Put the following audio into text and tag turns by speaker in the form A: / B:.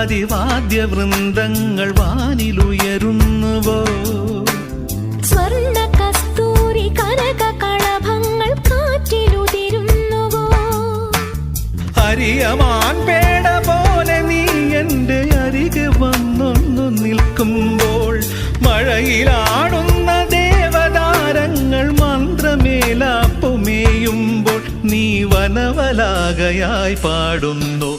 A: വാദ്യവൃന്ദങ്ങൾ വാനിലുയരുന്നുവോ
B: സ്വർണ്ണ കസ്തൂരി കനക കളഭങ്ങൾ കാറ്റിലുതിരുന്നുവോ
A: ഹരിയമാൻ പേട പോലെ നീ എൻ്റെ അരികെ വന്നൊന്നു നിൽക്കുമ്പോൾ മഴയിലാടുന്ന ദേവതാരങ്ങൾ മന്ത്രമേലാപ്പുമേയുമ്പോൾ നീ വനവലാകയായി പാടുന്നു